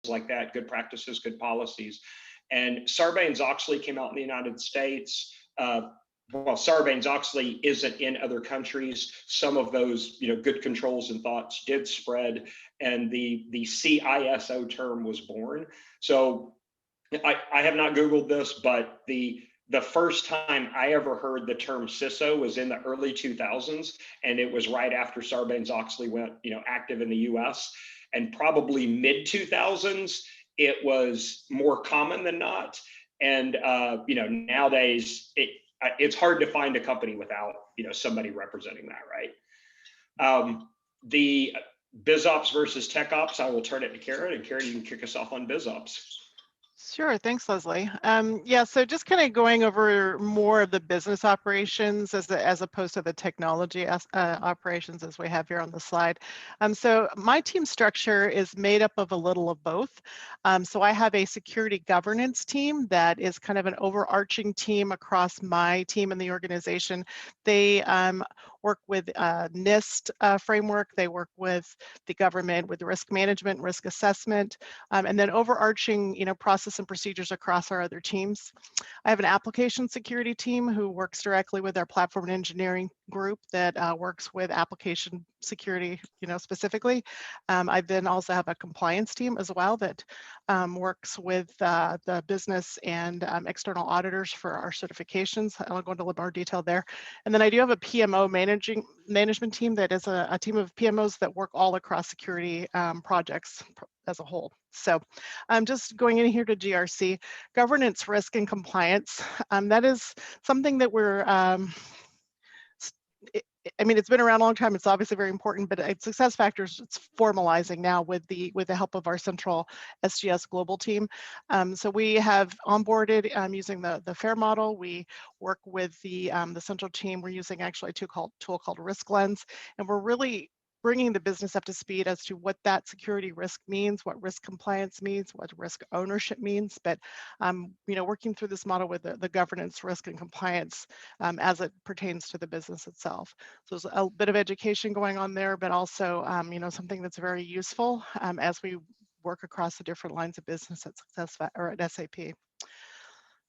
like that, good practices, good policies. And Sarbanes-Oxley came out in the United States. Well, Sarbanes-Oxley isn't in other countries. Some of those, good controls and thoughts did spread, and the CISO term was born. So I have not Googled this, but the first time I ever heard the term CISO was in the early 2000s, and it was right after Sarbanes-Oxley went, active in the U.S. And probably mid 2000s, it was more common than not. And nowadays it's hard to find a company without somebody representing that, right? The Biz Ops versus Tech Ops, I will turn it to Karen, and Karen, you can kick us off on Biz Ops. Sure, thanks, Leslie. Yeah, so just kind of going over more of the business operations as opposed to the technology operations as we have here on the slide. So my team structure is made up of a little of both. So I have a security governance team that is kind of an overarching team across my team in the organization. They work with NIST framework. They work with the government with risk management, risk assessment, and then overarching, process and procedures across our other teams. I have an application security team who works directly with our platform and engineering group that works with application security, specifically. I then also have a compliance team as well that works with the business and external auditors for our certifications. I'll go into a little more detail there. And then I do have a PMO management team that is a team of PMOs that work all across security projects as a whole. So I'm just going in here to GRC, governance, risk, and compliance. That is something that we're it's been around a long time. It's obviously very important, but at SuccessFactors, it's formalizing now with the help of our central SGS global team. So we have onboarded using the FAIR model. We work with the central team. We're using actually a tool called Risk Lens, and we're really bringing the business up to speed as to what that security risk means, what risk compliance means, what risk ownership means, but working through this model with the governance, risk, and compliance as it pertains to the business itself. So there's a bit of education going on there, but also something that's very useful as we work across the different lines of business at SAP.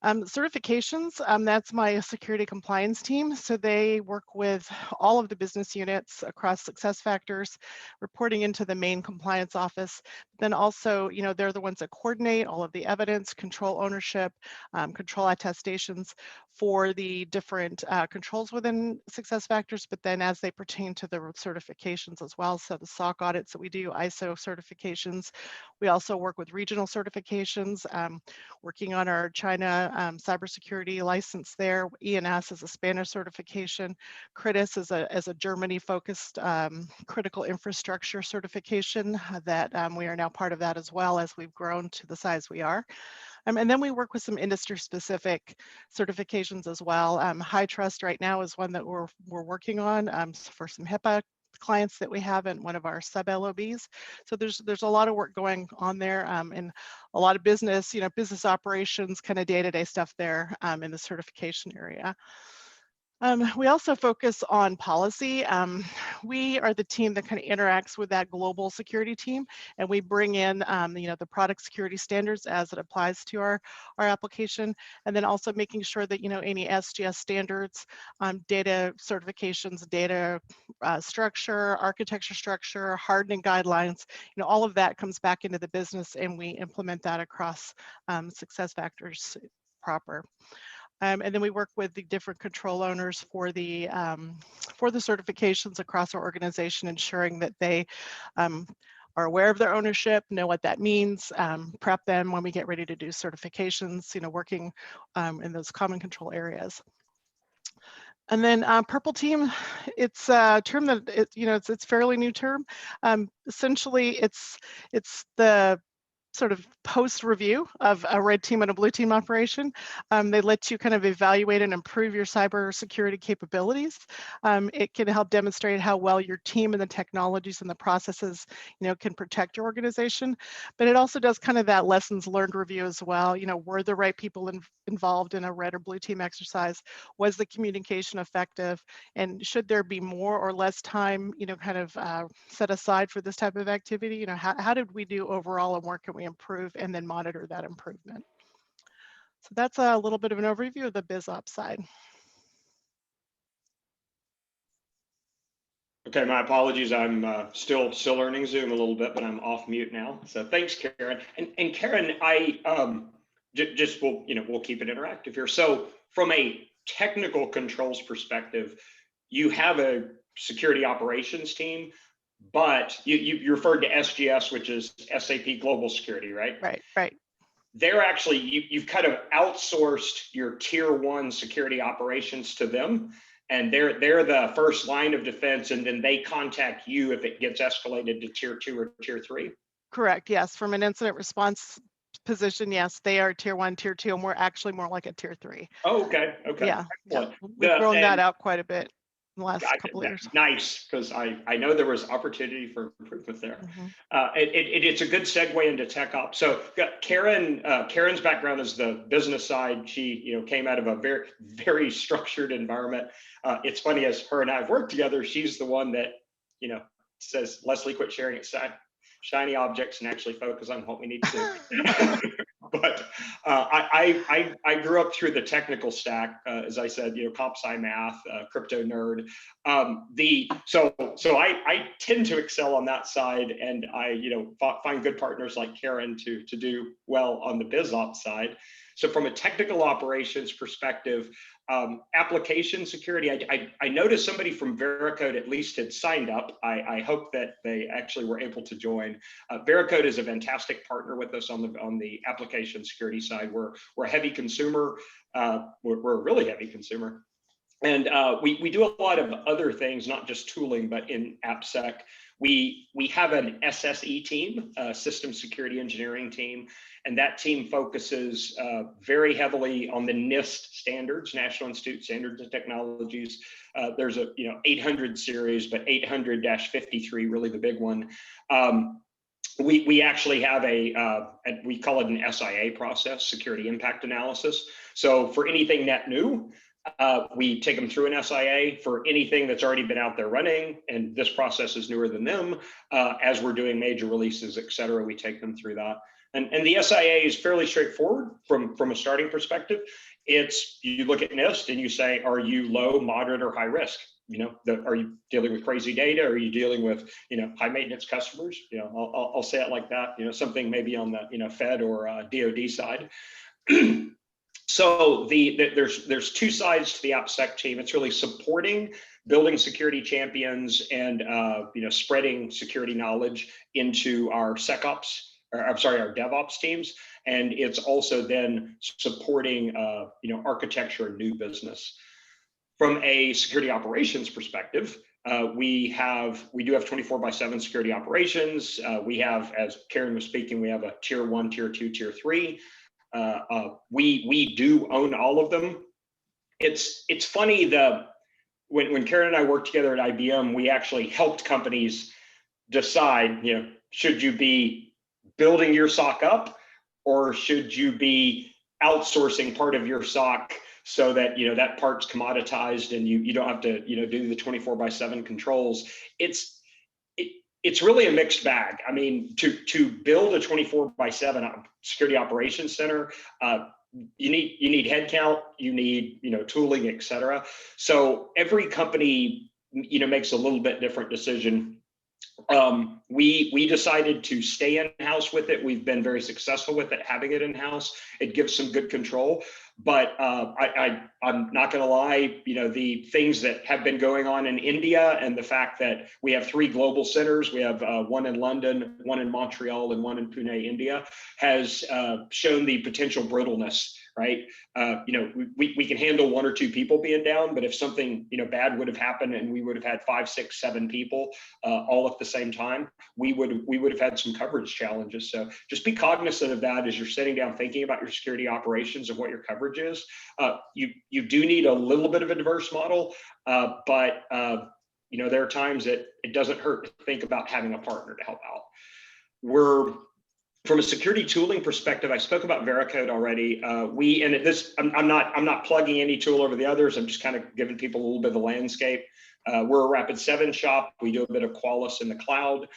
Certifications, that's my security compliance team. So they work with all of the business units across SuccessFactors, reporting into the main compliance office. Then also, they're the ones that coordinate all of the evidence, control ownership, control attestations for the different controls within SuccessFactors, but then as they pertain to the certifications as well. So the SOC audits that we do, ISO certifications. We also work with regional certifications, working on our China cybersecurity license there. ENS is a Spanish certification. CRITIS is a Germany-focused critical infrastructure certification that we are now part of that as well as we've grown to the size we are. And then we work with some industry-specific certifications as well. High Trust right now is one that we're working on for some HIPAA clients that we have in one of our sub LOBs. So there's a lot of work going on there and a lot of business, business operations, kind of day-to-day stuff there in the certification area. We also focus on policy. We are the team that kind of interacts with that global security team, and we bring in, the product security standards as it applies to our application, and then also making sure that, any SGS standards, data certifications, data structure, architecture structure, hardening guidelines, all of that comes back into the business, and we implement that across SuccessFactors proper. And then we work with the different control owners for the certifications across our organization, ensuring that they are aware of their ownership, know what that means, prep them when we get ready to do certifications, working in those common control areas. And then Purple Team, it's a term that it's fairly new term. Essentially, it's the sort of post review of a red team and a blue team operation. They let you kind of evaluate and improve your cybersecurity capabilities. It can help demonstrate how well your team and the technologies and the processes, can protect your organization. But it also does kind of that lessons learned review as well. Were the right people involved in a red or blue team exercise? Was the communication effective? And should there be more or less time, kind of set aside for this type of activity? How did we do overall, and where can we improve and then monitor that improvement. So that's a little bit of an overview of the Biz Ops side. Okay, my apologies. I'm still learning Zoom a little bit, but I'm off mute now. So thanks, Karen. And Karen, I just we'll keep it interactive here. So from a technical controls perspective, you have a security operations team, but you referred to SGS, which is SAP Global Security, right? Right. They're actually you've kind of outsourced your tier one security operations to them. And they're the first line of defense, and then they contact you if it gets escalated to tier 2 or tier 3? Correct, yes. From an incident response position, yes, they are tier 1, tier 2, and we're actually more like a tier 3. Oh, okay. Yeah. We've grown that out quite a bit in the last couple of years. Nice, because I know there was opportunity for improvement there. Mm-hmm. It's a good segue into tech ops. So Karen's background is the business side. She came out of a very, very structured environment. It's funny, as her and I have worked together, she's the one that says, Leslie, quit sharing shiny objects and actually focus on what we need to do. But I grew up through the technical stack, as I said, comp sci math, crypto nerd. So I tend to excel on that side, and I find good partners like Karen to do well on the Biz Ops side. So from a technical operations perspective, application security, I noticed somebody from Veracode at least had signed up. I hope that they actually were able to join. Veracode is a fantastic partner with us on the application security side. We're a heavy consumer. We're a really heavy consumer. And we do a lot of other things, not just tooling, but in AppSec. We have an SSE team, System Security Engineering team, and that team focuses very heavily on the NIST standards, National Institute Standards and Technologies. There's a 800 series, but 800-53, really the big one. We actually have we call it an SIA process, security impact analysis. So for anything net new, we take them through an SIA. For anything that's already been out there running, and this process is newer than them, as we're doing major releases, et cetera, we take them through that. And the SIA is fairly straightforward from a starting perspective. You look at NIST and you say, are you low, moderate, or high risk? Are you dealing with crazy data? Are you dealing with high maintenance customers? I'll say it like that. Something maybe on the Fed or DoD side. So there's two sides to the AppSec team. It's really supporting building security champions and spreading security knowledge into our SecOps, our DevOps teams, and it's also then supporting architecture and new business. From a security operations perspective, we do have 24/7 security operations. We have, as Karen was speaking, we have a tier 1, tier 2, tier 3. We do own all of them. It's funny, when Karen and I worked together at IBM, we actually helped companies decide, should you be building your SOC up, or should you be outsourcing part of your SOC so that that part's commoditized and you don't have to do the 24/7 controls. It's really a mixed bag. I mean, to build a 24/7 security operations center, you need headcount, you need tooling, et cetera. So every company makes a little bit different decision. We decided to stay in-house with it. We've been very successful with it, having it in-house. It gives some good control. But I'm not going to lie, the things that have been going on in India and the fact that we have 3 global centers, we have one in London, one in Montreal, and one in Pune, India, has shown the potential brittleness, right? We can handle 1 or 2 people being down, but if something bad would have happened and we would have had 5, 6, 7 people all at the same time, we would have had some coverage challenges. So just be cognizant of that as you're sitting down thinking about your security operations and what your coverage is. You do need a little bit of a diverse model, but there are times that it doesn't hurt to think about having a partner to help out. From a security tooling perspective, I spoke about Veracode already. I'm not plugging any tool over the others. I'm just kind of giving people a little bit of the landscape. We're a Rapid7 shop. We do a bit of Qualys in the cloud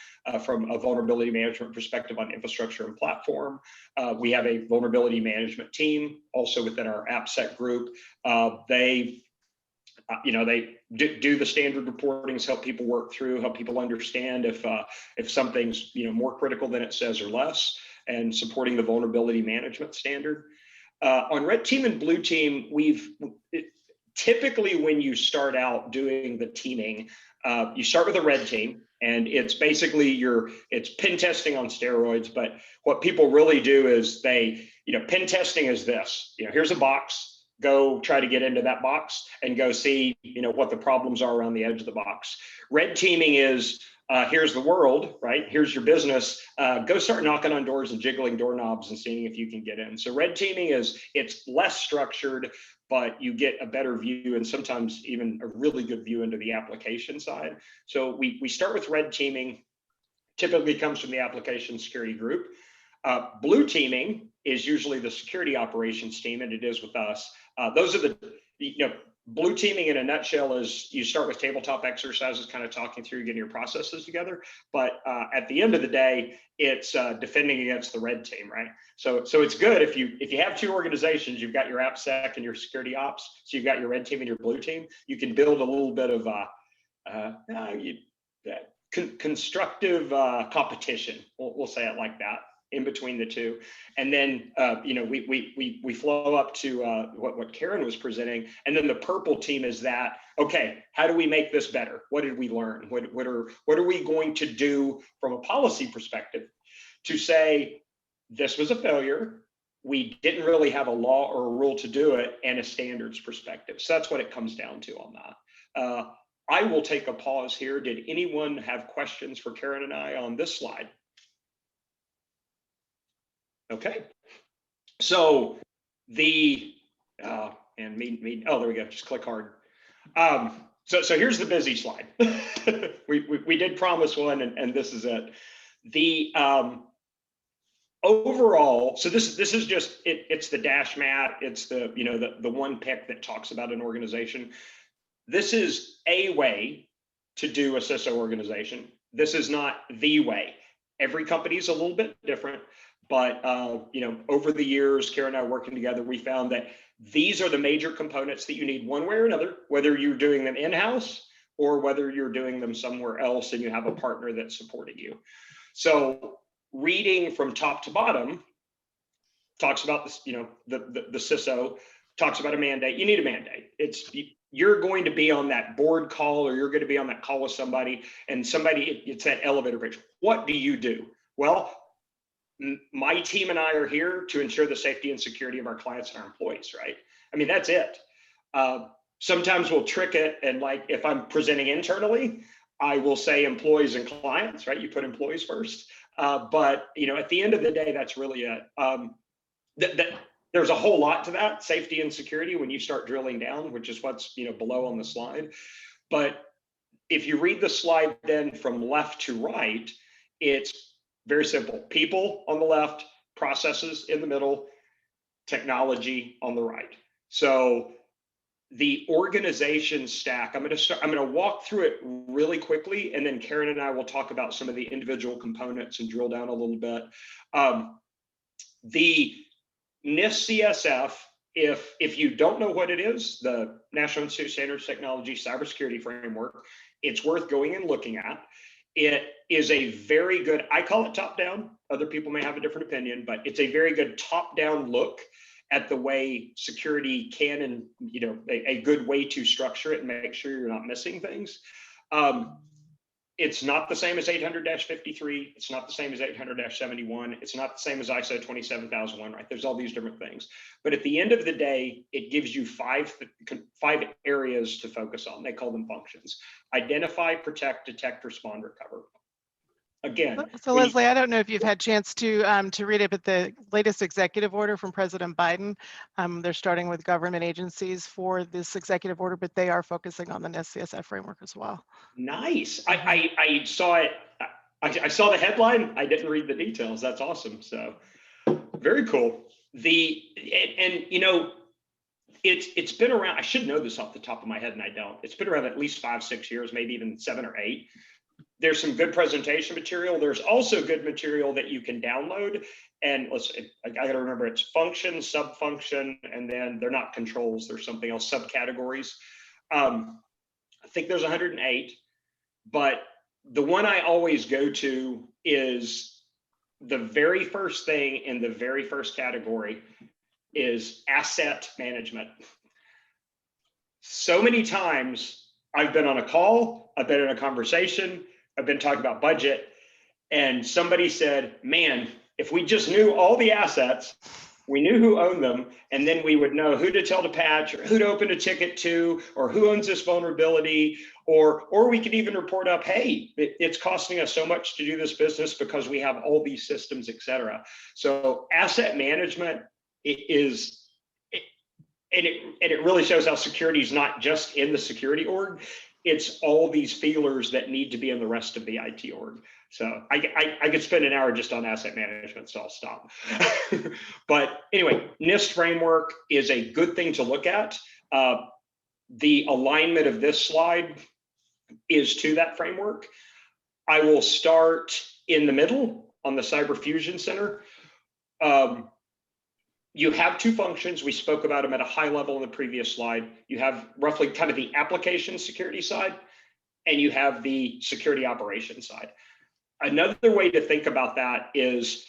from a vulnerability management perspective on infrastructure and platform. We have a vulnerability management team also within our AppSec group. They do the standard reportings, help people work through, help people understand if something's more critical than it says or less, and supporting the vulnerability management standard. On red team and blue team, typically when you start out doing the teaming, you start with a red team, and it's basically it's pen testing on steroids. But what people really do is pen testing is this. Here's a box. Go try to get into that box and go see what the problems are around the edge of the box. Red teaming is here's the world, right? Here's your business. Go start knocking on doors and jiggling doorknobs and seeing if you can get in. So red teaming it's less structured, but you get a better view and sometimes even a really good view into the application side. So we start with red teaming, typically comes from the application security group. Blue teaming is usually the security operations team, and it is with us. Those are blue teaming in a nutshell is you start with tabletop exercises, kind of talking through getting your processes together. But at the end of the day, it's defending against the red team, right? So it's good if you have two organizations, you've got your AppSec and your security ops. So you've got your red team and your blue team. You can build a little bit of constructive competition. We'll say it like that, in between the two. And then we flow up to what Karen was presenting, and then the purple team is that, okay, how do we make this better? What did we learn? What are we going to do from a policy perspective to say this was a failure, we didn't really have a law or a rule to do it, and a standards perspective. So that's what it comes down to on that. I will take a pause here. Did anyone have questions for Karen and I on this slide? Okay, so oh, there we go, just click hard. So here's the busy slide. we did promise one, and this is it. The overall, so this is just, it's the dash mat, it's the one pick that talks about an organization. This is a way to do a CISO organization. This is not the way. Every company is a little bit different. But over the years, Karen and I working together, we found that these are the major components that you need one way or another, whether you're doing them in-house or whether you're doing them somewhere else and you have a partner that's supporting you. So reading from top to bottom talks about this, the CISO talks about a mandate. You need a mandate. You're going to be on that board call, or you're going to be on that call with somebody, and it's that elevator pitch. What do you do? Well, my team and I are here to ensure the safety and security of our clients and our employees, right? I mean, that's it. Sometimes we'll trick it, and like if I'm presenting internally, I will say employees and clients, right? You put employees first. But at the end of the day, that's really it. There's a whole lot to that, safety and security, when you start drilling down, which is what's below on the slide. But if you read the slide then from left to right, it's very simple. People on the left, processes in the middle, technology on the right. So the organization stack, I'm going to walk through it really quickly, and then Karen and I will talk about some of the individual components and drill down a little bit. The NIST CSF, if you don't know what it is, the National Institute of Standards Technology Cybersecurity Framework, it's worth going and looking at. It is a very good, I call it top down. Other people may have a different opinion, but it's a very good top down look at the way security can, and a good way to structure it and make sure you're not missing things. It's not the same as 800-53. It's not the same as 800-71. It's not the same as ISO 27001, right? There's all these different things. But at the end of the day, it gives you five areas to focus on. They call them functions: identify, protect, detect, respond, recover. Again. So Leslie, I don't know if you've had a chance to read it, but the latest executive order from President Biden, they're starting with government agencies for this executive order, but they are focusing on the NIST CSF framework as well. Nice. I saw it. I saw the headline. I didn't read the details. That's awesome. So very cool. It's been around. I should know this off the top of my head, and I don't. It's been around at least 5-6 years, maybe even 7 or 8. There's some good presentation material. There's also good material that you can download. And I got to remember, it's function, sub-function, and then they're not controls. There's something else, subcategories. I think there's 108, but the one I always go to is the very first thing in the very first category is asset management. So many times I've been on a call, I've been in a conversation, I've been talking about budget, and somebody said, man, if we just knew all the assets, we knew who owned them, and then we would know who to tell to patch, or who to open a ticket to, or who owns this vulnerability, or we could even report up, hey, it's costing us so much to do this business because we have all these systems, et cetera. So asset management is, and it really shows how security is not just in the security org, it's all these feelers that need to be in the rest of the IT org. So I could spend an hour just on asset management, so I'll stop. But anyway, NIST framework is a good thing to look at. The alignment of this slide is to that framework. I will start in the middle on the Cyber Fusion Center. You have 2 functions. We spoke about them at a high level in the previous slide. You have roughly kind of the application security side, and you have the security operations side. Another way to think about that is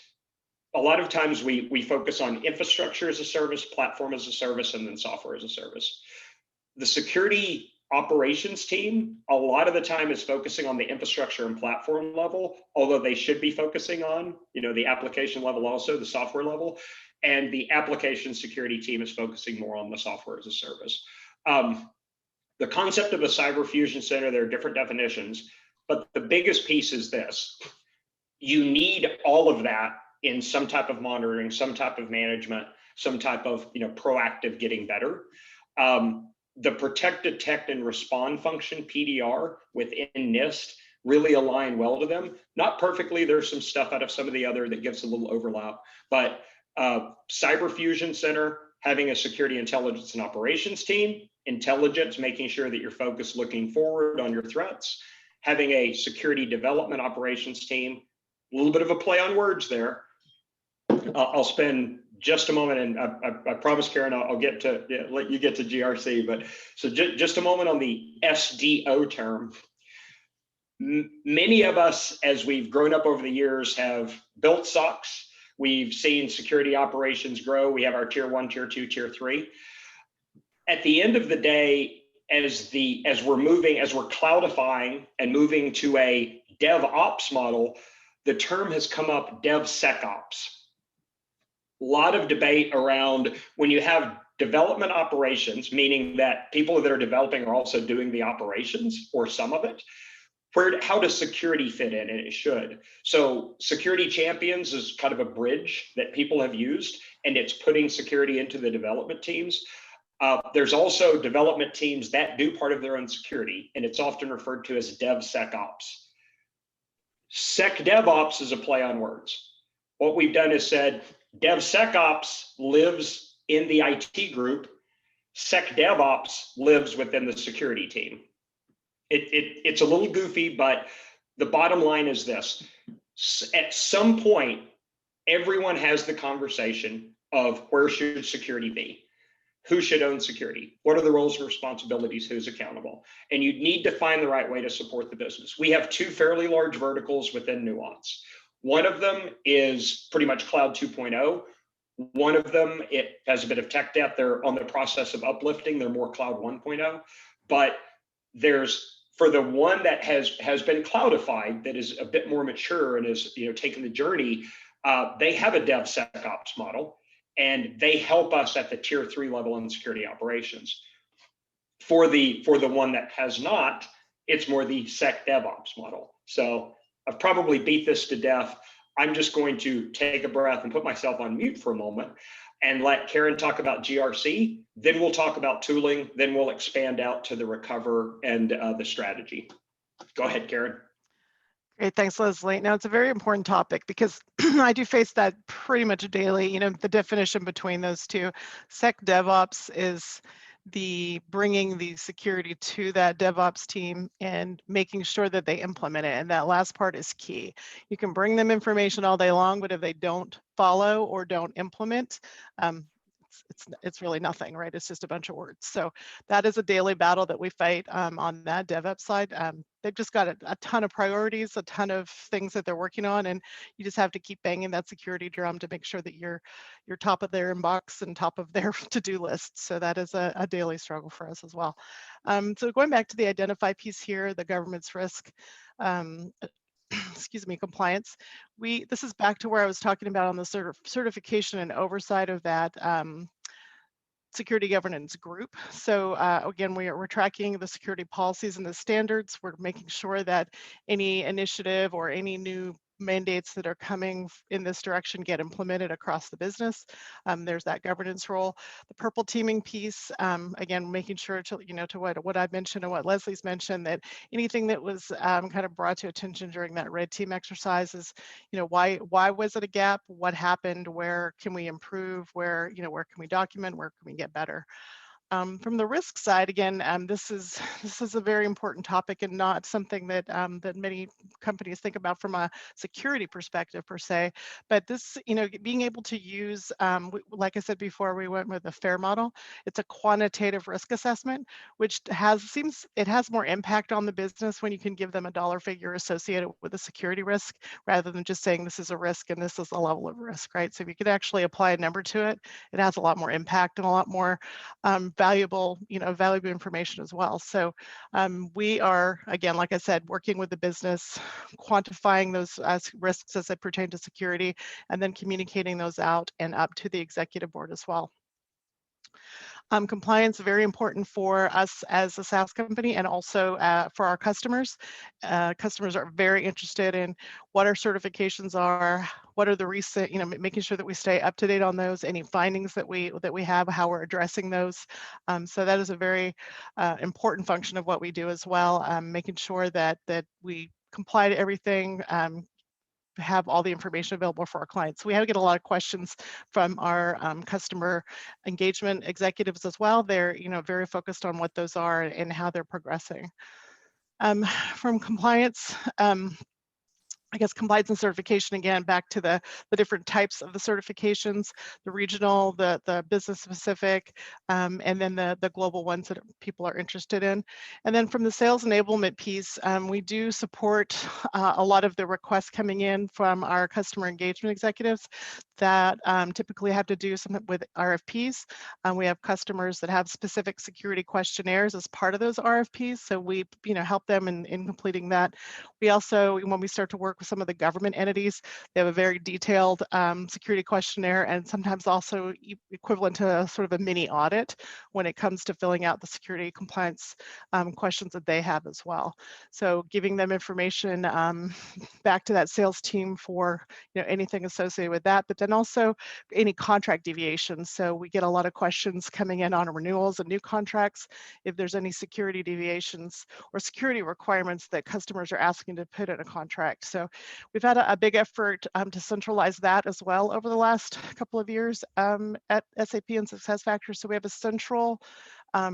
a lot of times we focus on infrastructure as a service, platform as a service, and then software as a service. The security operations team, a lot of the time is focusing on the infrastructure and platform level, although they should be focusing on, the application level also, the software level. And the application security team is focusing more on the software as a service. The concept of a Cyber Fusion Center, there are different definitions, but the biggest piece is this. You need all of that in some type of monitoring, some type of management, some type of proactive getting better. The protect, detect, and respond function, PDR, within NIST really align well to them. Not perfectly, there's some stuff out of some of the other that gives a little overlap, but Cyber Fusion Center, having a security intelligence and operations team, intelligence, making sure that you're focused looking forward on your threats, having a security development operations team, a little bit of a play on words there. I'll spend just a moment, and I promise, Karen, I'll get to let you get to GRC, but so just a moment on the SDO term. Many of us, as we've grown up over the years, have built SOCs. We've seen security operations grow. We have our tier 1, tier 2, tier 3. At the end of the day, as we're cloudifying and moving to a DevOps model, the term has come up, DevSecOps. A lot of debate around when you have development operations, meaning that people that are developing are also doing the operations or some of it. How does security fit in? And it should. So security champions is kind of a bridge that people have used, and it's putting security into the development teams. There's also development teams that do part of their own security, and it's often referred to as DevSecOps. SecDevOps is a play on words. What we've done is said DevSecOps lives in the IT group, SecDevOps lives within the security team. It's a little goofy, but the bottom line is this. At some point, everyone has the conversation of where should security be? Who should own security? What are the roles and responsibilities? Who's accountable? And you need to find the right way to support the business. We have 2 fairly large verticals within Nuance. One of them is pretty much Cloud 2.0. One of them, it has a bit of tech debt. They're on the process of uplifting. They're more Cloud 1.0. But for the one that has been cloudified, that is a bit more mature and is taking the journey, they have a DevSecOps model, and they help us at the tier 3 level in security operations. For the one that has not, it's more the SecDevOps model. So I've probably beat this to death. I'm just going to take a breath and put myself on mute for a moment and let Karen talk about GRC. Then we'll talk about tooling. Then we'll expand out to the recover and the strategy. Go ahead, Karen. Great, thanks, Leslie. Now, it's a very important topic because I do face that pretty much daily. The definition between those two. DevOps is the bringing the security to that DevOps team and making sure that they implement it. And that last part is key. You can bring them information all day long, but if they don't follow or don't implement, it's really nothing, right? It's just a bunch of words. So that is a daily battle that we fight on that DevOps side. They've just got a ton of priorities, a ton of things that they're working on, and you just have to keep banging that security drum to make sure that you're top of their inbox and top of their to-do list. So that is a daily struggle for us as well. So going back to the identify piece here, the government's risk. Excuse me, compliance. This is back to where I was talking about on the certification and oversight of that security governance group. So again, we're tracking the security policies and the standards. We're making sure that any initiative or any new mandates that are coming in this direction get implemented across the business. There's that governance role. The purple teaming piece, again, making sure to, to what I've mentioned and what Leslie's mentioned, that anything that was kind of brought to attention during that red team exercise is, why was it a gap? What happened? Where can we improve? Where can we document? Where can we get better? From the risk side, again, this is a very important topic and not something that that many companies think about from a security perspective per se. But this, being able to use, like I said before, we went with a FAIR model. It's a quantitative risk assessment, which has more impact on the business when you can give them a dollar figure associated with a security risk, rather than just saying this is a risk and this is a level of risk, right? So if you could actually apply a number to it, it has a lot more impact and a lot more valuable information as well. So we are, again, like I said, working with the business, quantifying those risks as they pertain to security, and then communicating those out and up to the executive board as well. Compliance is very important for us as a SaaS company and also for our customers. Customers are very interested in what our certifications are, what are the recent, making sure that we stay up to date on those, any findings that we have, how we're addressing those. So that is a very important function of what we do as well, making sure that we comply to everything, have all the information available for our clients. We have to get a lot of questions from our customer engagement executives as well. They're very focused on what those are and how they're progressing. From compliance, I guess compliance and certification, again, back to the different types of the certifications, the regional, the business specific, and then the global ones that people are interested in. And then from the sales enablement piece, we do support a lot of the requests coming in from our customer engagement executives that typically have to do something with RFPs. We have customers that have specific security questionnaires as part of those RFPs, so we help them in completing that. We also, when we start to work with some of the government entities, they have a very detailed security questionnaire, and sometimes also equivalent to sort of a mini audit when it comes to filling out the security compliance questions that they have as well. So giving them information back to that sales team for anything associated with that, but then also any contract deviations. So we get a lot of questions coming in on renewals and new contracts, if there's any security deviations or security requirements that customers are asking to put in a contract. So we've had a big effort to centralize that as well over the last couple of years at SAP and SuccessFactors. So we have a central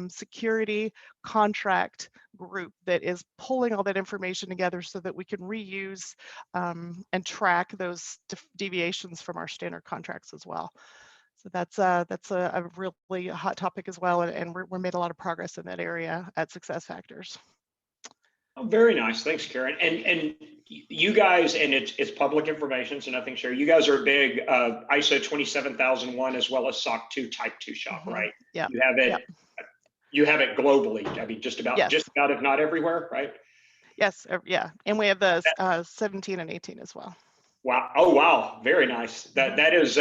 security contract group that is pulling all that information together so that we can reuse and track those deviations from our standard contracts as well. So that's a really hot topic as well, and we're made a lot of progress in that area at SuccessFactors. Oh, very nice. Thanks, Karen. And you guys, and it's public information, so nothing shared. You guys are a big ISO 27001 as well as SOC 2 Type 2 shop, right? Yeah. You have it. Yep. You have it globally. I mean, just about, if not everywhere, right? Yes. Yeah. And we have the 17 and 18 as well. Wow. Oh, wow. Very nice. That is.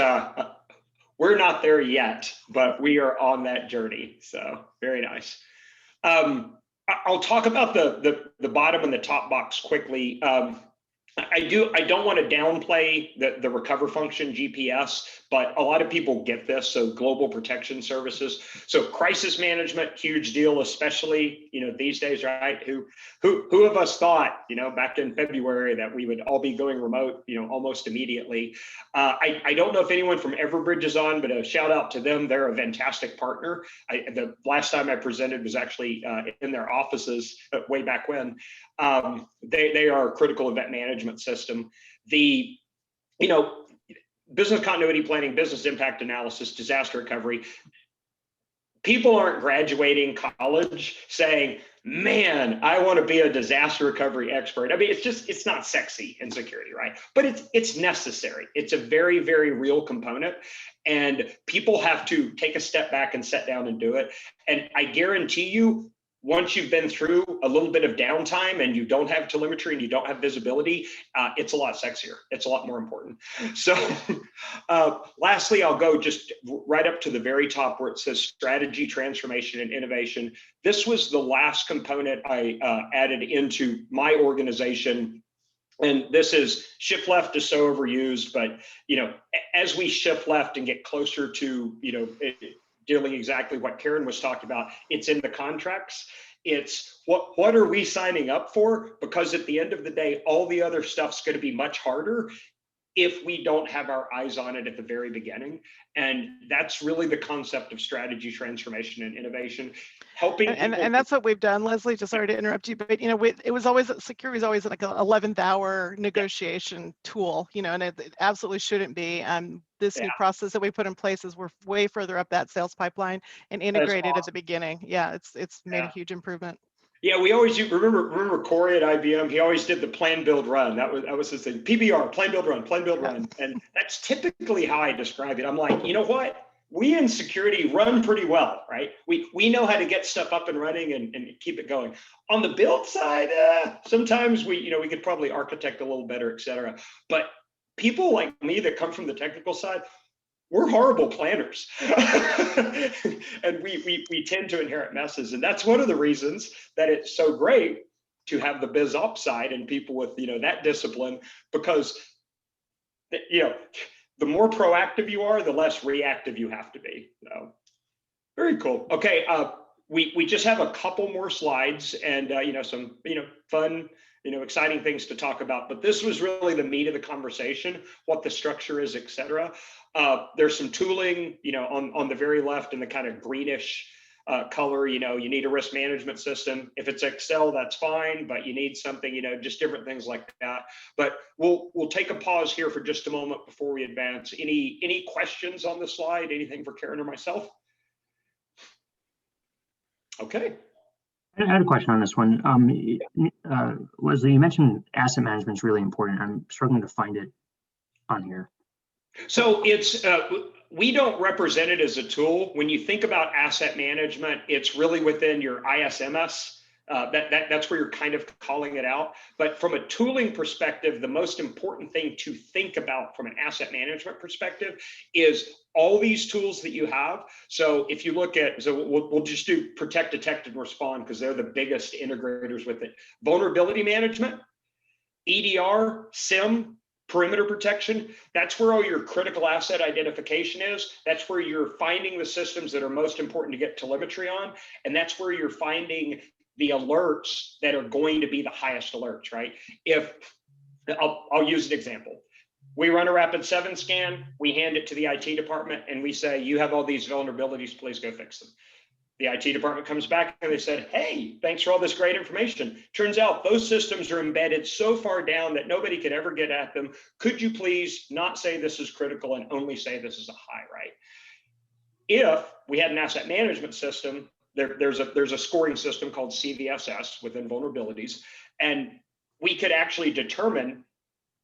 We're not there yet, but we are on that journey. So very nice. I'll talk about the bottom and the top box quickly. I don't want to downplay the recover function GPS, but a lot of people get this. So global protection services. So crisis management, huge deal, especially, these days, right? Who of us thought, back in February that we would all be going remote, almost immediately. I don't know if anyone from Everbridge is on, but a shout out to them. They're a fantastic partner. The last time I presented was actually in their offices way back when. They are a critical event management system. The, business continuity planning, business impact analysis, disaster recovery. People aren't graduating college saying, man, I want to be a disaster recovery expert. I mean, it's not sexy in security, right? But it's necessary. It's a very, very real component. And people have to take a step back and sit down and do it. And I guarantee you, once you've been through a little bit of downtime and you don't have telemetry and you don't have visibility, it's a lot sexier. It's a lot more important. So lastly, I'll go just right up to the very top where it says strategy, transformation, and innovation. This was the last component I added into my organization. And this is shift left is so overused, but as we shift left and get closer to dealing exactly what Karen was talking about, it's in the contracts. It's what are we signing up for? Because at the end of the day, all the other stuff's going to be much harder if we don't have our eyes on it at the very beginning. And that's really the concept of strategy, transformation, and innovation. Helping and that's what we've done, Leslie. Just sorry to interrupt you, but it was always, security was always like an 11th hour negotiation tool, and it absolutely shouldn't be. This new process that we put in place is we're way further up that sales pipeline and integrated at the beginning. Yeah, it's made a huge improvement. Yeah, we always remember Corey at IBM. He always did the plan, build, run. That was his thing. PBR, plan, build, run, plan, build, run. And that's typically how I describe it. I'm like, you know what? We in security run pretty well, right? We know how to get stuff up and running and keep it going. On the build side, sometimes we could probably architect a little better, et cetera. But people like me that come from the technical side, we're horrible planners. And we tend to inherit messes. And that's one of the reasons that it's so great to have the Biz Ops side and people with that discipline, because the more proactive you are, the less reactive you have to be. So, very cool. Okay, we just have a couple more slides and some fun, exciting things to talk about. But this was really the meat of the conversation, what the structure is, et cetera. There's some tooling, on the very left in the kind of greenish color. You need a risk management system. If it's Excel, that's fine, but you need something, just different things like that. But we'll take a pause here for just a moment before we advance. Any questions on the slide? Anything for Karen or myself? Okay. I had a question on this one. Leslie, you mentioned asset management is really important. I'm struggling to find it on here. So it's we don't represent it as a tool. When you think about asset management, it's really within your ISMS. That's where you're kind of calling it out. But from a tooling perspective, the most important thing to think about from an asset management perspective is all these tools that you have. So if you look at, we'll just do protect, detect, and respond because they're the biggest integrators with it. Vulnerability management, EDR, SIM, perimeter protection, that's where all your critical asset identification is. That's where you're finding the systems that are most important to get telemetry on. And that's where you're finding the alerts that are going to be the highest alerts, right? If I'll use an example. We run a Rapid7 scan, we hand it to the IT department, and we say, you have all these vulnerabilities, please go fix them. The IT department comes back and they said, hey, thanks for all this great information. Turns out those systems are embedded so far down that nobody could ever get at them. Could you please not say this is critical and only say this is a high, right? If we had an asset management system, there's a scoring system called CVSS within vulnerabilities, and we could actually determine,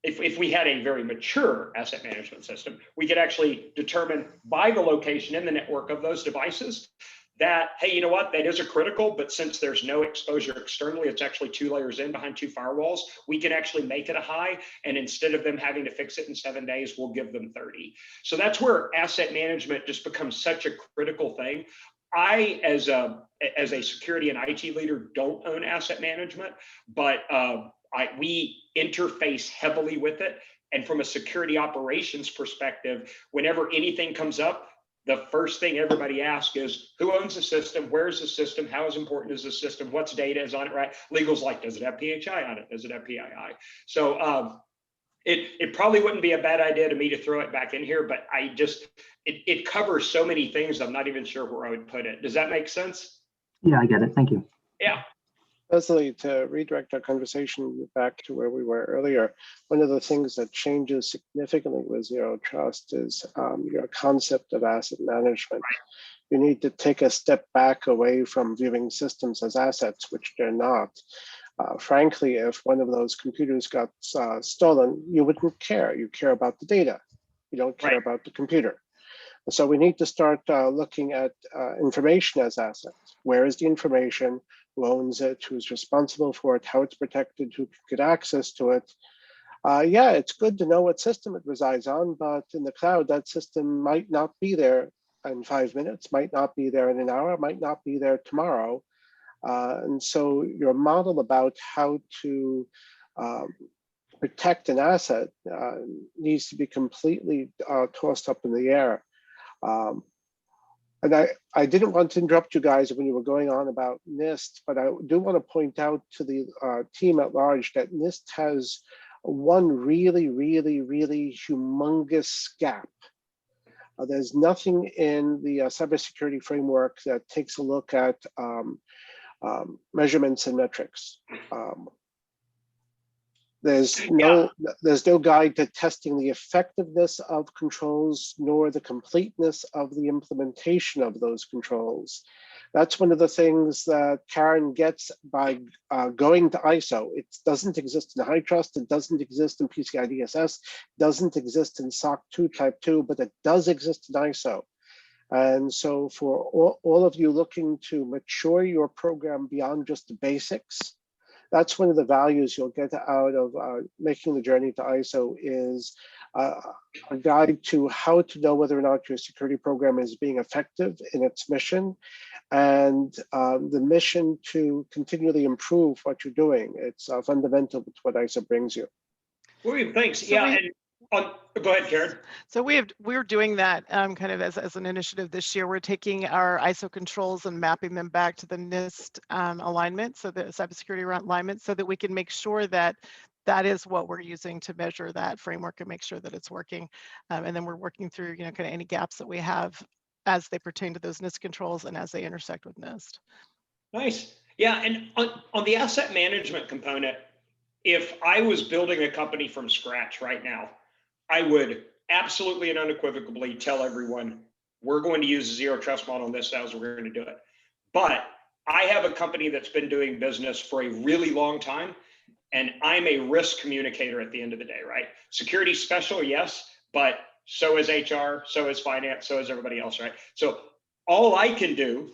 if we had a very mature asset management system, we could actually determine by the location in the network of those devices that, hey, you know what, that is a critical, but since there's no exposure externally, it's actually 2 layers in behind 2 firewalls, we can actually make it a high. And instead of them having to fix it in 7 days, we'll give them 30. So that's where asset management just becomes such a critical thing. I, as a security and IT leader, don't own asset management, but We interface heavily with it. And from a security operations perspective, whenever anything comes up, the first thing everybody asks is, who owns the system? Where's the system? How is important is the system? What's data is on it, right? Legal's like, does it have PHI on it? Does it have PII? So it probably wouldn't be a bad idea to me to throw it back in here, but it covers so many things, I'm not even sure where I would put it. Does that make sense? Yeah, I get it. Thank you. Yeah. Leslie, to redirect our conversation back to where we were earlier, one of the things that changes significantly with Zero Trust is your concept of asset management. You need to take a step back away from viewing systems as assets, which they're not. Frankly, if one of those computers got stolen, you wouldn't care. You care about the data. You don't care about the computer. So we need to start looking at information as assets. Where is the information? Who owns it? Who's responsible for it? How it's protected? Who can get access to it? Yeah, it's good to know what system it resides on, but in the cloud, that system might not be there in 5 minutes, might not be there in an hour, might not be there tomorrow. And so your model about how to protect an asset needs to be completely tossed up in the air. And I didn't want to interrupt you guys when you were going on about NIST, but I do want to point out to the team at large that NIST has one really, really, really humongous gap. There's nothing in the cybersecurity framework that takes a look at measurements and metrics. There's no guide to testing the effectiveness of controls, nor the completeness of the implementation of those controls. That's one of the things that Karen gets by going to ISO. It doesn't exist in high trust, it doesn't exist in PCI DSS, doesn't exist in SOC 2 Type 2, but it does exist in ISO. And so for all of you looking to mature your program beyond just the basics, that's one of the values you'll get out of making the journey to ISO is a guide to how to know whether or not your security program is being effective in its mission and the mission to continually improve what you're doing. It's fundamental to what ISO brings you. William, thanks. So yeah, go ahead, Karen. So we're doing that kind of as an initiative this year. We're taking our ISO controls and mapping them back to the NIST alignment, so the cybersecurity alignment, so that we can make sure that that is what we're using to measure that framework and make sure that it's working. And then we're working through, kind of any gaps that we have as they pertain to those NIST controls and as they intersect with NIST. Nice. Yeah, and on the asset management component, if I was building a company from scratch right now, I would absolutely and unequivocally tell everyone, we're going to use a zero trust model, and this is how we're going to do it. But I have a company that's been doing business for a really long time, and I'm a risk communicator at the end of the day, right? Security special, yes, but so is HR, so is finance, so is everybody else, right? So all I can do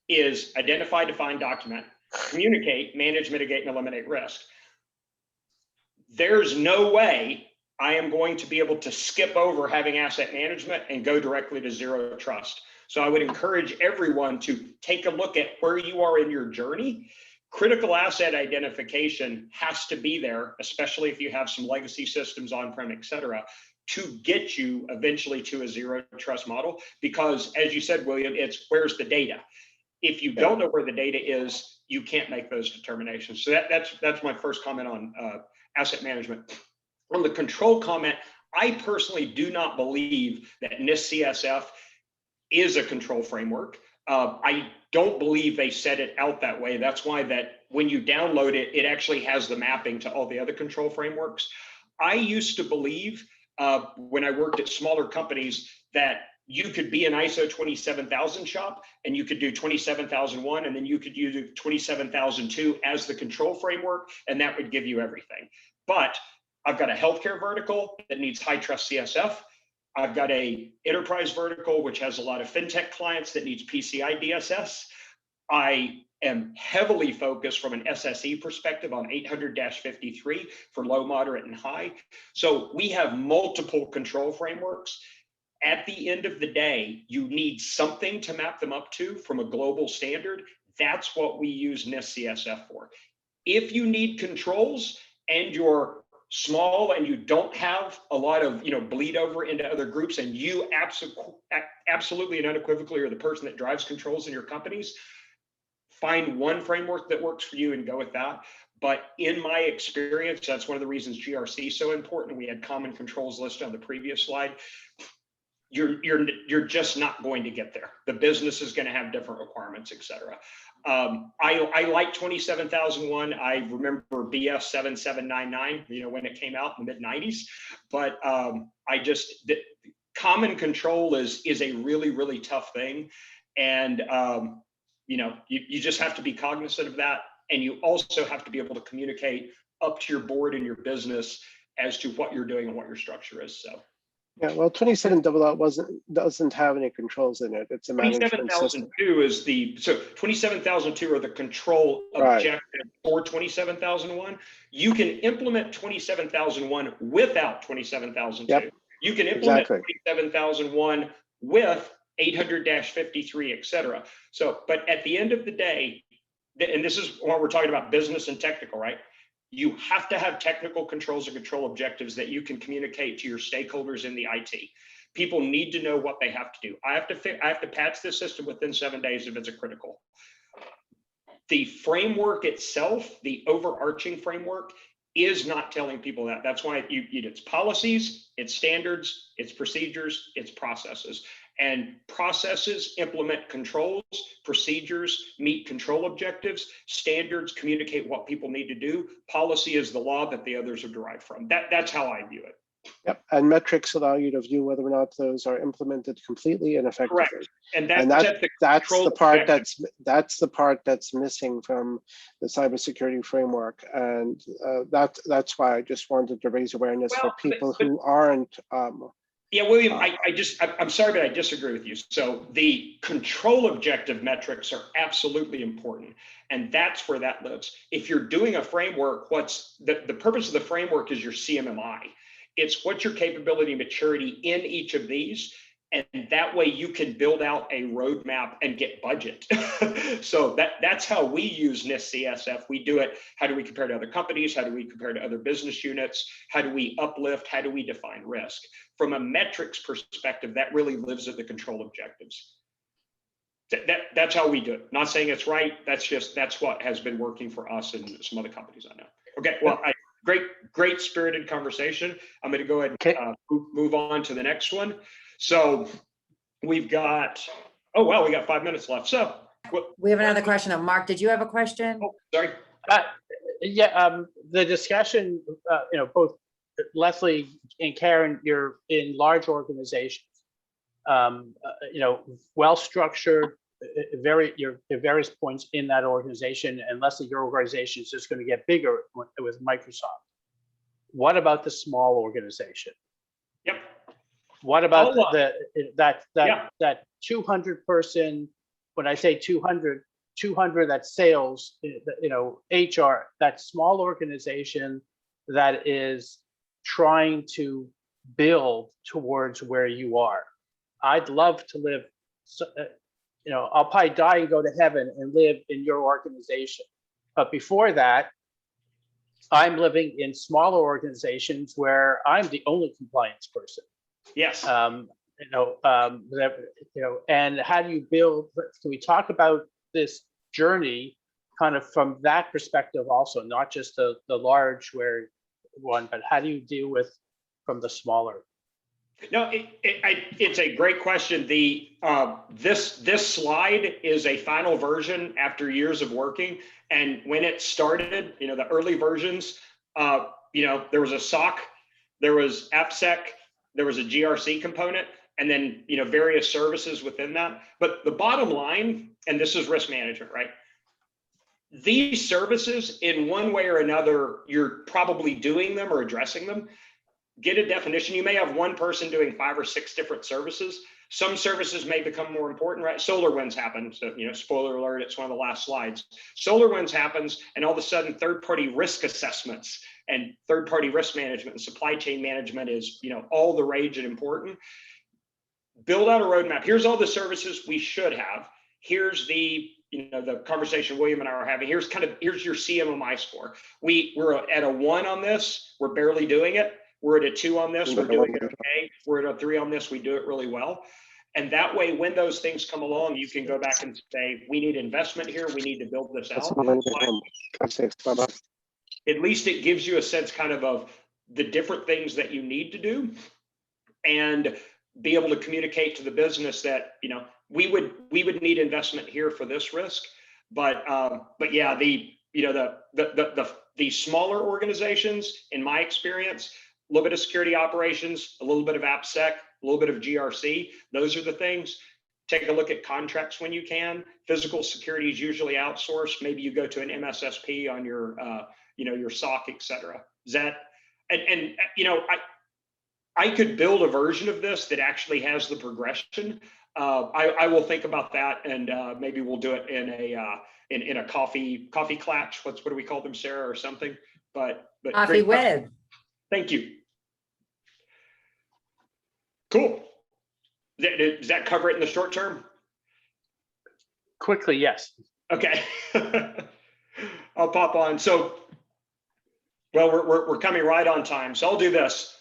is identify, define, document, communicate, manage, mitigate, and eliminate risk. There's no way I am going to be able to skip over having asset management and go directly to zero trust. So I would encourage everyone to take a look at where you are in your journey. Critical asset identification has to be there, especially if you have some legacy systems on-prem, et cetera, to get you eventually to a zero trust model. Because as you said, William, it's where's the data? If you don't know where the data is, you can't make those determinations. So that's my first comment on asset management. On the control comment, I personally do not believe that NIST CSF is a control framework. I don't believe they set it out that way. That's why that when you download it, it actually has the mapping to all the other control frameworks. I used to believe when I worked at smaller companies that you could be an ISO 27000 shop and you could do 27001 and then you could use 27002 as the control framework, and that would give you everything. But I've got a healthcare vertical that needs high trust CSF. I've got a enterprise vertical, which has a lot of fintech clients that needs PCI DSS. I am heavily focused from an SSE perspective on 800-53 for low, moderate, and high. So we have multiple control frameworks. At the end of the day, you need something to map them up to from a global standard. That's what we use NIST CSF for. If you need controls and you're small and you don't have a lot of bleed over into other groups, and you absolutely and unequivocally are the person that drives controls in your companies, find one framework that works for you and go with that. But in my experience, that's one of the reasons GRC is so important. We had common controls listed on the previous slide. You're just not going to get there. The business is going to have different requirements, et cetera. I like 27001. I remember BS 7799, when it came out in the mid 90s. But common control is a really, really tough thing. And, you just have to be cognizant of that. And you also have to be able to communicate up to your board and your business as to what you're doing and what your structure is. So. Yeah, well, 27000 doesn't have any controls in it. It's a management system. 27002 is so 27002 are the control objectives for 27001. You can implement 27001 without 27002. Yep. You can implement 27001 with 800-53, et cetera. So, but at the end of the day, and this is what we're talking about, business and technical, right? You have to have technical controls and control objectives that you can communicate to your stakeholders in the IT. People need to know what they have to do. I have to patch this system within 7 days if it's a critical. The framework itself, the overarching framework, is not telling people that. That's why it's policies, it's standards, it's procedures, it's processes. And processes implement controls, procedures meet control objectives, standards communicate what people need to do. Policy is the law that the others are derived from. That's how I view it. Yep, and metrics allow you to view whether or not those are implemented completely and effectively. Correct. And that's the part that's missing from the cybersecurity framework, and that's why I just wanted to raise awareness for people who aren't. Yeah, William, I'm sorry, but I disagree with you. So the control objective metrics are absolutely important. And that's where that lives. If you're doing a framework, the purpose of the framework is your CMMI. It's what's your capability and maturity in each of these. And that way you can build out a roadmap and get budget. So that's how we use NIST CSF. We do it. How do we compare to other companies? How do we compare to other business units? How do we uplift? How do we define risk? From a metrics perspective, that really lives at the control objectives. That's how we do it. Not saying it's right. That's what has been working for us and some other companies I know. Okay, well, great spirited conversation. I'm going to go ahead and move on to the next one. So we've got, we got 5 minutes left. So we have another question. Mark, did you have a question? Oh, sorry. The discussion, both Leslie and Karen, you're in large organizations, well-structured, you're at various points in that organization, and Leslie, your organization is just going to get bigger with Microsoft. What about the small organization? Yep. What about that 200 person? When I say 200, that's sales, HR, that small organization that is trying to build towards where you are. I'd love to live, I'll probably die and go to heaven and live in your organization. But before that, I'm living in smaller organizations where I'm the only compliance person. Yes. And how do you build? Can we talk about this journey kind of from that perspective also, not just the large one, but how do you deal with from the smaller? No, it's a great question. This slide is a final version after years of working. And when it started, the early versions, there was a SOC, there was AppSec, there was a GRC component, and then, various services within that. But the bottom line, and this is risk management, right? These services, in one way or another, you're probably doing them or addressing them. Get a definition. You may have one person doing 5 or 6 different services. Some services may become more important, right? SolarWinds happens. So, spoiler alert, it's one of the last slides. SolarWinds happens, and all of a sudden, third-party risk assessments and third-party risk management and supply chain management is, all the rage and important. Build out a roadmap. Here's all the services we should have. Here's the the conversation William and I are having. Here's your CMMI score. We're at a 1 on this. We're barely doing it. We're at a 2 on this. We're doing it okay. We're at a 3 on this. We do it really well. And that way, when those things come along, you can go back and say, we need investment here. We need to build this out. At least it gives you a sense of the different things that you need to do, and be able to communicate to the business that, we would need investment here for this risk. But yeah, the smaller organizations, in my experience, a little bit of security operations, a little bit of AppSec, a little bit of GRC. Those are the things. Take a look at contracts when you can. Physical security is usually outsourced. Maybe you go to an MSSP on your, your SOC, et cetera. Is that, and I could build a version of this that actually has the progression. I will think about that, and maybe we'll do it in a coffee clatch. What do we call them, Sarah, or something? But Coffee with. Thank you. Cool. Does that cover it in the short term? Quickly, yes. Okay. I'll pop on. So, well, we're coming right on time. So I'll do this.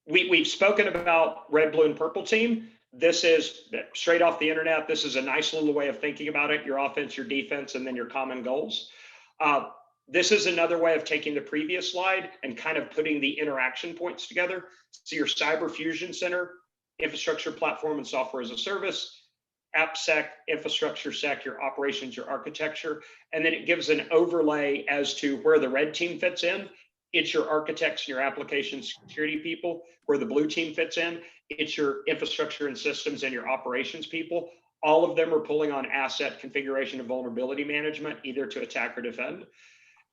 We've spoken about red, blue, and purple team. This is straight off the internet. This is a nice little way of thinking about it. Your offense, your defense, and then your common goals. This is another way of taking the previous slide and putting the interaction points together. So your Cyber Fusion Center, infrastructure, platform, and software as a service, AppSec, infrastructure sec, your operations, your architecture, and then it gives an overlay as to where the red team fits in. It's your architects and your application security people. Where the blue team fits in, it's your infrastructure and systems and your operations people. All of them are pulling on asset configuration and vulnerability management, either to attack or defend.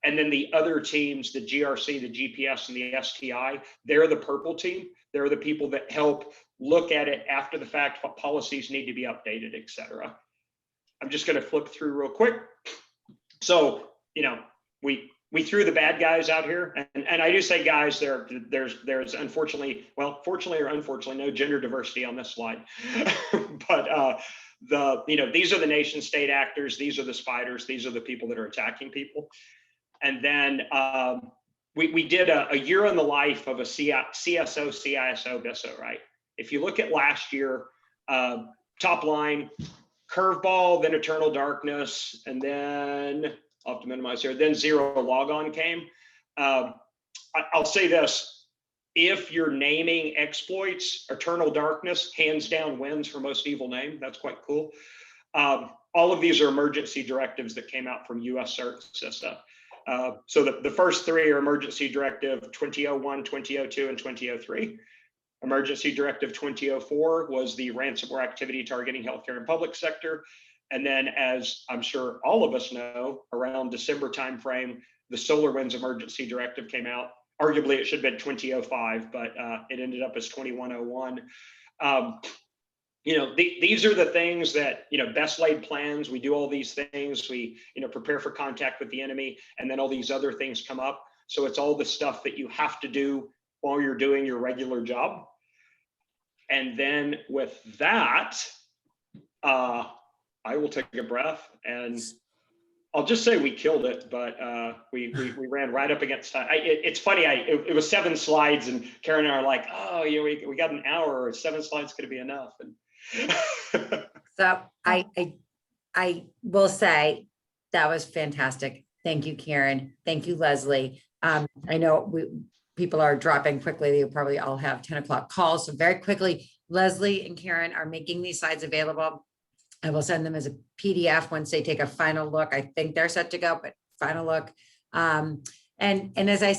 And then the other teams, the GRC, the GPS, and the STI, they're the purple team. They're the people that help look at it after the fact, what policies need to be updated, et cetera. I'm just going to flip through real quick. So, we threw the bad guys out here, and I do say guys, there's unfortunately, well, fortunately or unfortunately, no gender diversity on this slide. But these are the nation state actors, these are the spiders, these are the people that are attacking people. And then we did a year in the life of a CSO, CISO, BISO, right? If you look at last year, top line, curveball, then eternal darkness, and then I'll have to minimize here, then zero logon came. I'll say this, if you're naming exploits, eternal darkness, hands down wins for most evil name. That's quite cool. All of these are emergency directives that came out from US CERT CISO. So the first 3 are emergency directive 2001, 2002, and 2003. Emergency directive 2004 was the ransomware activity targeting healthcare and public sector. And then, as I'm sure all of us know, around December timeframe, the SolarWinds emergency directive came out. Arguably, it should have been 2005, but it ended up as 2101. These are the things that, best laid plans. We do all these things. We, prepare for contact with the enemy, and then all these other things come up. So it's all the stuff that you have to do while you're doing your regular job. And then with that, I will take a breath, and I'll just say we killed it, but we ran right up against time. It's funny, it was 7 slides, and Karen and I are like, oh, we got an hour, or 7 slides could be enough. And so I will say that was fantastic. Thank you, Karen. Thank you, Leslie. I know people are dropping quickly. They probably all have 10 o'clock calls. So very quickly, Leslie and Karen are making these slides available. I will send them as a PDF once they take a final look. I think they're set to go, but final look. And as I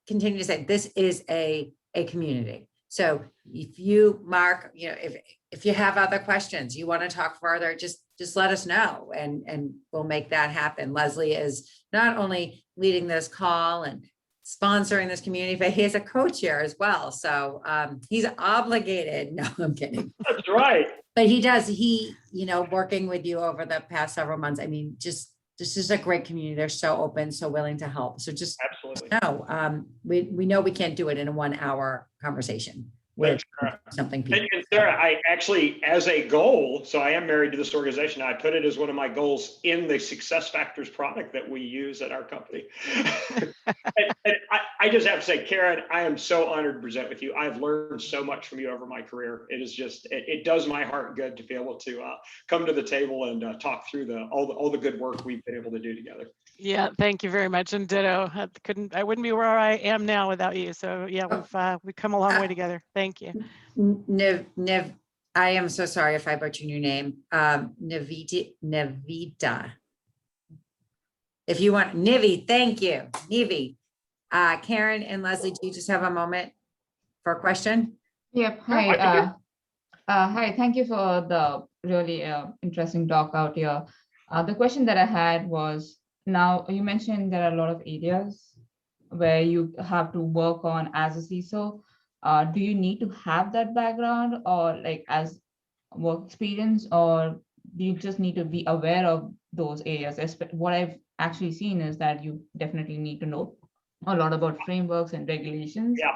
continue to say, this is a community. So if you, Mark, if you have other questions, you want to talk further, just let us know, and we'll make that happen. Leslie is not only leading this call and sponsoring this community, but he's a co-chair as well. So he's obligated. No, I'm kidding. That's right. But working with you over the past several months, I mean, this is a great community. They're so open, so willing to help. So just absolutely no, we know we can't do it in a 1 hour conversation. with Sarah. something people. And Sarah, I actually, as a goal, so I am married to this organization. I put it as one of my goals in the Success Factors product that we use at our company. and I just have to say, Karen, I am so honored to present with you. I've learned so much from you over my career. It is just, it does my heart good to be able to come to the table and talk through all the good work we've been able to do together. Yeah, thank you very much, and ditto. I wouldn't be where I am now without you. So yeah, we've come a long way together. Thank you. Niv, I am so sorry if I butchered your name. Navita. If you want, Nivi, thank you, Nivi. Karen and Leslie, do you just have a moment for a question? Yep. Hi. Hi. Thank you for the really interesting talk out here. The question that I had was, now you mentioned there are a lot of areas where you have to work on as a CISO. Do you need to have that background or like as work experience, or do you just need to be aware of those areas? What I've actually seen is that you definitely need to know a lot about frameworks and regulations. Yeah.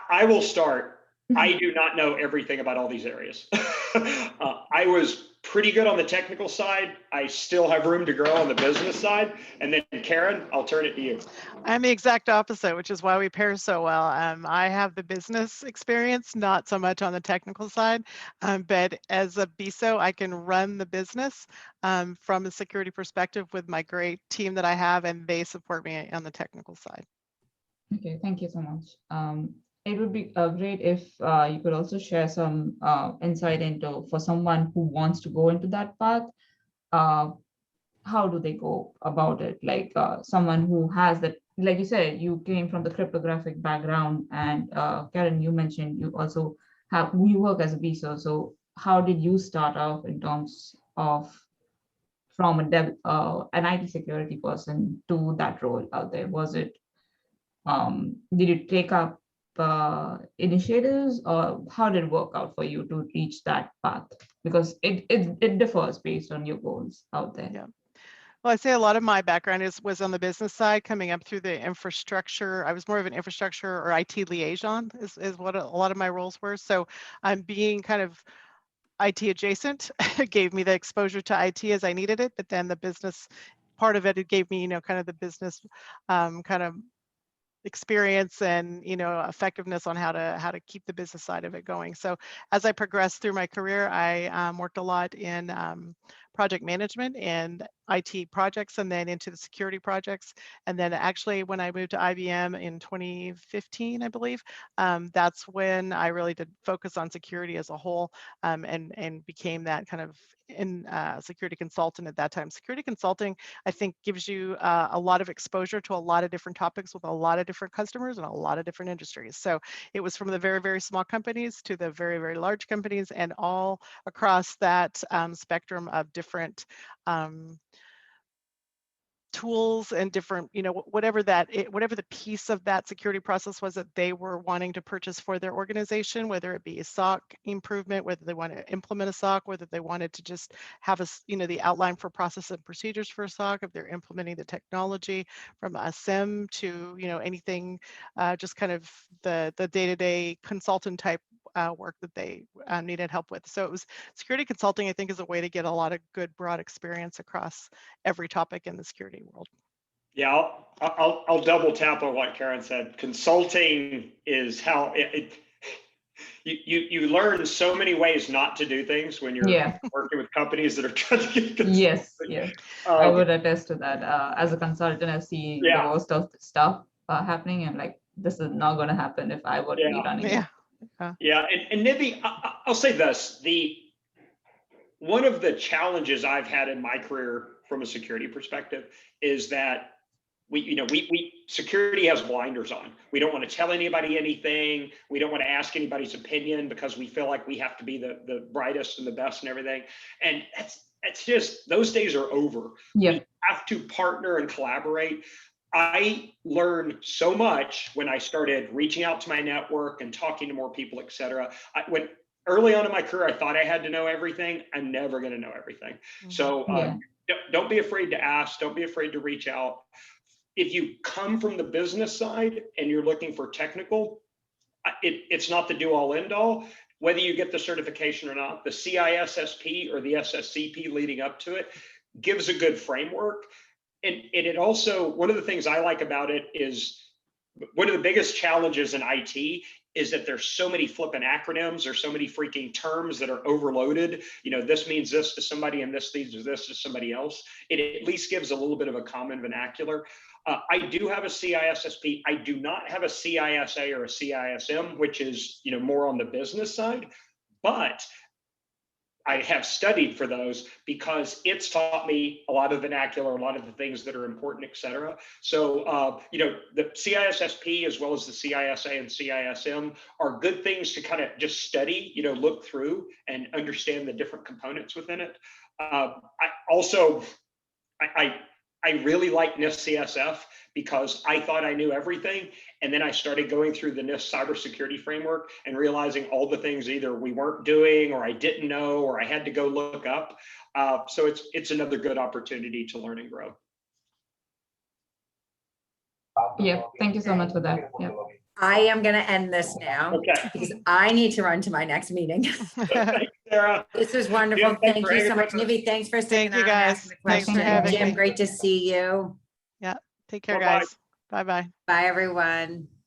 I will start. I do not know everything about all these areas. I was pretty good on the technical side. I still have room to grow on the business side. And then Karen, I'll turn it to you. I'm the exact opposite, which is why we pair so well. I have the business experience, not so much on the technical side, but as a BISO, I can run the business from a security perspective with my great team that I have, and they support me on the technical side. Okay, thank you so much. It would be great if you could also share some insight into, for someone who wants to go into that path, how do they go about it? Like someone who has that, like you said, you came from the cryptographic background, and Karen, you mentioned you also you work as a BISO. So how did you start off in terms of from an IT security person to that role out there? Was it, did you take up initiatives, or how did it work out for you to reach that path? Because it differs based on your goals out there. Yeah. Well, I'd say a lot of my background was on the business side, coming up through the infrastructure. I was more of an infrastructure or IT liaison is what a lot of my roles were. So I'm being kind of IT adjacent gave me the exposure to IT as I needed it, but then the business part of it gave me, kind of the business kind of experience and effectiveness on how to keep the business side of it going. So as I progressed through my career, I worked a lot in project management and IT projects, and then into the security projects. And then actually when I moved to IBM in 2015, I believe, that's when I really did focus on security as a whole, and became that kind of security consultant at that time. Security consulting, I think, gives you a lot of exposure to a lot of different topics with a lot of different customers and a lot of different industries. So it was from the very, very small companies to the very, very large companies, and all across that spectrum of different tools and different, whatever the piece of that security process was that they were wanting to purchase for their organization, whether it be a SOC improvement, whether they want to implement a SOC, whether they wanted to just have the outline for process and procedures for a SOC, if they're implementing the technology from a SIM to, anything, just kind of the day-to-day consultant type work that they needed help with. So it was security consulting, I think, is a way to get a lot of good broad experience across every topic in the security world. Yeah, I'll double tap on what Karen said. Consulting is how you learn so many ways not to do things when you're working with companies that are trying to get consulting. Yes. I would attest to that. As a consultant, I've seen the worst of the stuff happening, and like, this is not going to happen if I were to be running it. Yeah, and Nivi, I'll say this: one of the challenges I've had in my career from a security perspective is that security has blinders on. We don't want to tell anybody anything. We don't want to ask anybody's opinion because we feel like we have to be the brightest and the best and everything. And that's just, those days are over. Yeah. We have to partner and collaborate. I learned so much when I started reaching out to my network and talking to more people, et cetera. When early on in my career, I thought I had to know everything. I'm never going to know everything. So don't be afraid to ask. Don't be afraid to reach out. If you come from the business side and you're looking for technical, it's not the do all end all. Whether you get the certification or not, the CISSP or the SSCP leading up to it gives a good framework. And it also, one of the things I like about it is, one of the biggest challenges in IT is that there's so many flipping acronyms, or so many freaking terms that are overloaded. You know, this means this to somebody and this means this to somebody else. It at least gives a little bit of a common vernacular. I do have a CISSP. I do not have a CISA or a CISM, which is, you know, more on the business side, but I have studied for those because it's taught me a lot of vernacular, a lot of the things that are important, et cetera. So, you know, the CISSP as well as the CISA and CISM are good things to kind of just study, you know, look through and understand the different components within it. I really like NIST CSF because I thought I knew everything. And then I started going through the NIST cybersecurity framework and realizing all the things either we weren't doing, or I didn't know, or I had to go look up. So it's another good opportunity to learn and grow. Yeah, thank you so much for that. Yeah. I am going to end this now because I need to run to my next meeting. Thanks, Sarah. This was wonderful. Jim, thank you so much. Nivi, thanks for sticking Thank you, on and guys. asking the Thanks for question. having Jim, me. great to see you. Yeah, take care, Bye-bye. guys. Bye-bye. Bye, everyone.